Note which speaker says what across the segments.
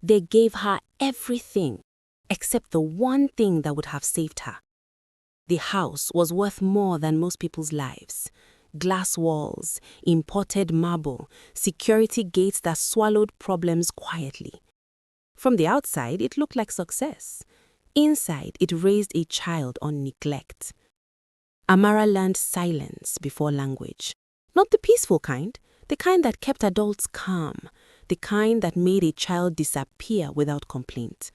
Speaker 1: They gave her everything, except the one thing that would have saved her. The house was worth more than most people's lives. Glass walls, imported marble, security gates that swallowed problems quietly. From the outside, it looked like success. Inside, it raised a child on neglect. Amara learned silence before language. Not the peaceful kind, the kind that kept adults calm, the kind that made a child disappear without complaint.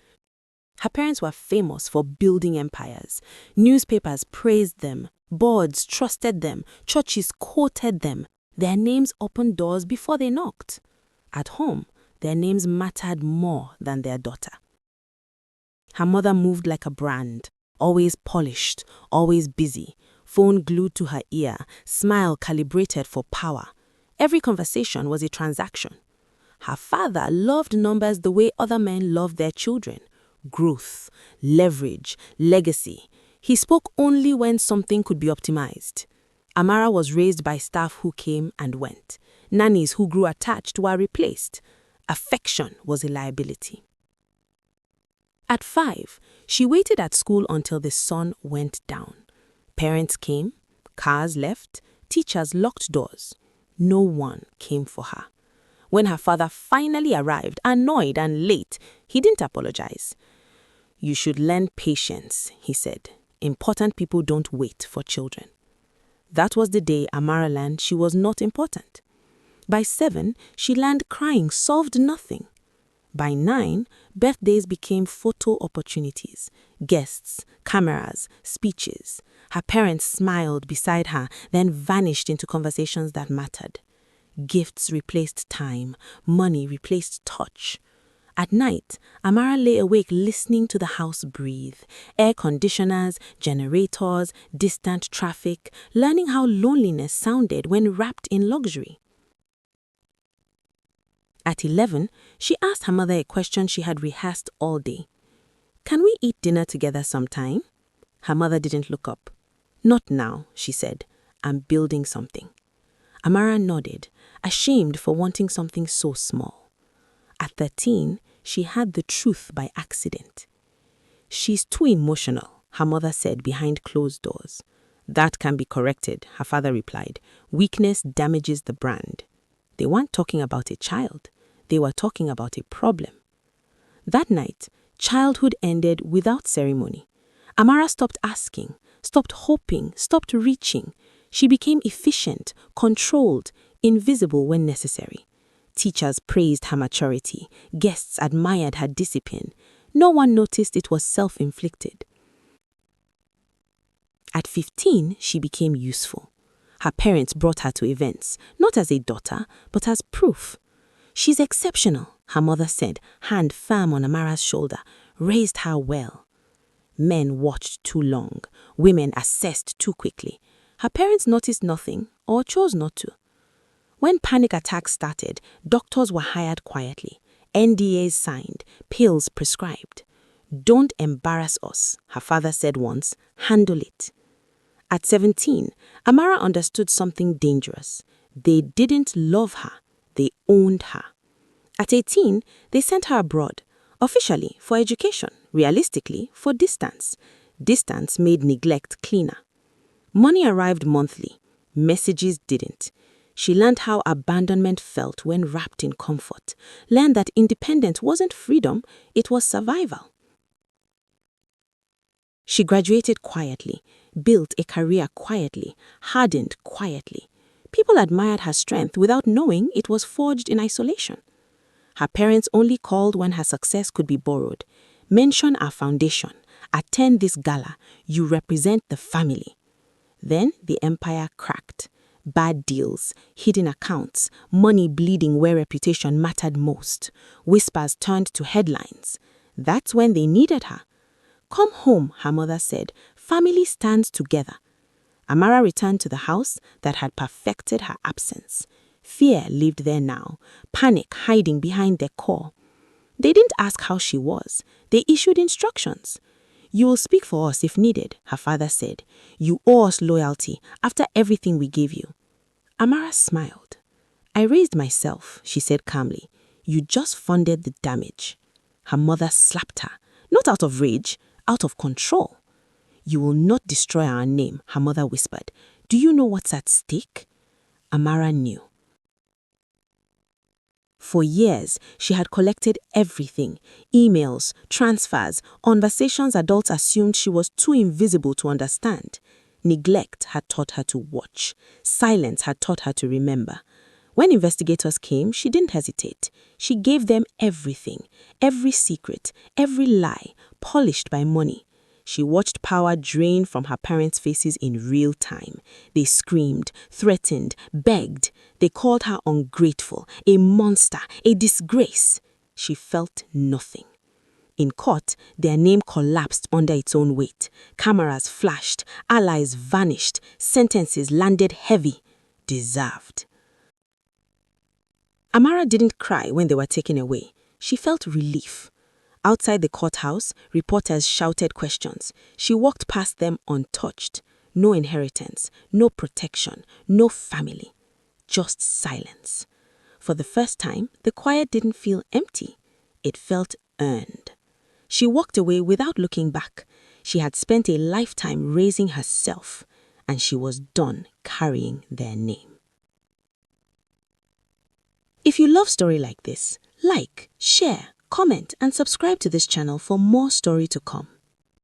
Speaker 1: Her parents were famous for building empires. Newspapers praised them, boards trusted them, churches quoted them. Their names opened doors before they knocked. At home, their names mattered more than their daughter. Her mother moved like a brand, always polished, always busy, phone glued to her ear, smile calibrated for power. Every conversation was a transaction. Her father loved numbers the way other men loved their children. Growth, leverage, legacy. He spoke only when something could be optimized. Amara was raised by staff who came and went. Nannies who grew attached were replaced. Affection was a liability. At 5, she waited at school until the sun went down. Parents came, cars left, teachers locked doors. No one came for her. When her father finally arrived, annoyed and late, he didn't apologize. "You should learn patience," he said. "Important people don't wait for children." That was the day Amara learned she was not important. By 7, she learned crying solved nothing. By 9, birthdays became photo opportunities, guests, cameras, speeches. Her parents smiled beside her, then vanished into conversations that mattered. Gifts replaced time, money replaced touch. At night, Amara lay awake listening to the house breathe, air conditioners, generators, distant traffic, learning how loneliness sounded when wrapped in luxury. At 11, she asked her mother a question she had rehearsed all day. "Can we eat dinner together sometime?" Her mother didn't look up. "Not now," she said. "I'm building something." Amara nodded, ashamed for wanting something so small. At 13, she had the truth by accident. "She's too emotional," her mother said behind closed doors. "That can be corrected," her father replied. "Weakness damages the brand." They weren't talking about a child. They were talking about a problem. That night, childhood ended without ceremony. Amara stopped asking, stopped hoping, stopped reaching. She became efficient, controlled, invisible when necessary. Teachers praised her maturity. Guests admired her discipline. No one noticed it was self-inflicted. At 15, she became useful. Her parents brought her to events, not as a daughter, but as proof. "She's exceptional," her mother said, hand firm on Amara's shoulder, raised her well. Men watched too long. Women assessed too quickly. Her parents noticed nothing or chose not to. When panic attacks started, doctors were hired quietly, NDAs signed, pills prescribed. "Don't embarrass us," her father said once, "handle it." At 17, Amara understood something dangerous. They didn't love her, they owned her. At 18, they sent her abroad, officially for education, realistically for distance. Distance made neglect cleaner. Money arrived monthly, messages didn't. She learned how abandonment felt when wrapped in comfort, learned that independence wasn't freedom, it was survival. She graduated quietly, built a career quietly, hardened quietly. People admired her strength without knowing it was forged in isolation. Her parents only called when her success could be borrowed. "Mention our foundation. Attend this gala. You represent the family." Then the empire cracked. Bad deals, hidden accounts, money bleeding where reputation mattered most. Whispers turned to headlines. That's when they needed her. "Come home," her mother said. "Family stands together." Amara returned to the house that had perfected her absence. Fear lived there now, panic hiding behind their core. They didn't ask how she was. They issued instructions. "You will speak for us if needed," her father said. "You owe us loyalty after everything we gave you." Amara smiled. "I raised myself," she said calmly. "You just funded the damage." Her mother slapped her, not out of rage, out of control. "You will not destroy our name," her mother whispered. "Do you know what's at stake?" Amara knew. For years, she had collected everything: emails, transfers, conversations adults assumed she was too invisible to understand. Neglect had taught her to watch. Silence had taught her to remember. When investigators came, she didn't hesitate. She gave them everything, every secret, every lie, polished by money. She watched power drain from her parents' faces in real time. They screamed, threatened, begged. They called her ungrateful, a monster, a disgrace. She felt nothing. In court, their name collapsed under its own weight. Cameras flashed, allies vanished, sentences landed heavy. Deserved. Amara didn't cry when they were taken away. She felt relief. Outside the courthouse, reporters shouted questions. She walked past them untouched. No inheritance, no protection, no family. Just silence. For the first time, the quiet didn't feel empty. It felt earned. She walked away without looking back. She had spent a lifetime raising herself, and she was done carrying their name. If you love story like this, like, share, comment, and subscribe to this channel for more story to come.